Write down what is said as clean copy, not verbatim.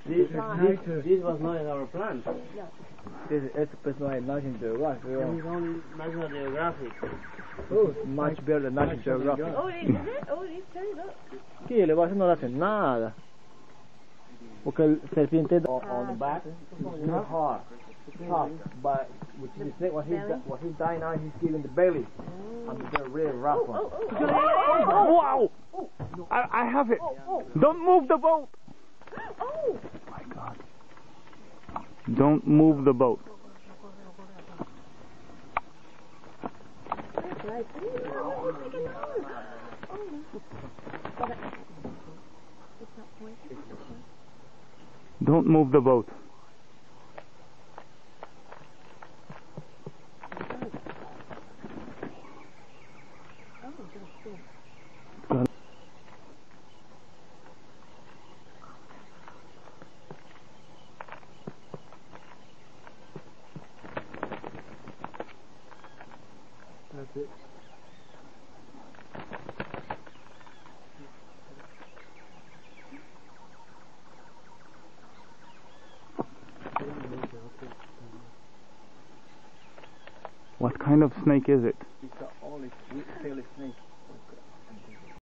This was not in our plan. This is personalized National Geographic. This is only National Geographic. Oh, much better than National Geographic. Oh, is it? Oh, it turns up. Sí, el vaso no le hace nada. Porque el serpiente On the back, it's not hard. Tough, but with the snake, what he's dying now, he's giving the belly. And it's a really rough one. Wow! I have it. Don't move the boat. Oh My God! Don't move the boat. that's right. Oh, it's like a nose. Oh. It's not pointed. Don't move the boat. That's it. What kind of snake is it? It's the only sweet tail snake.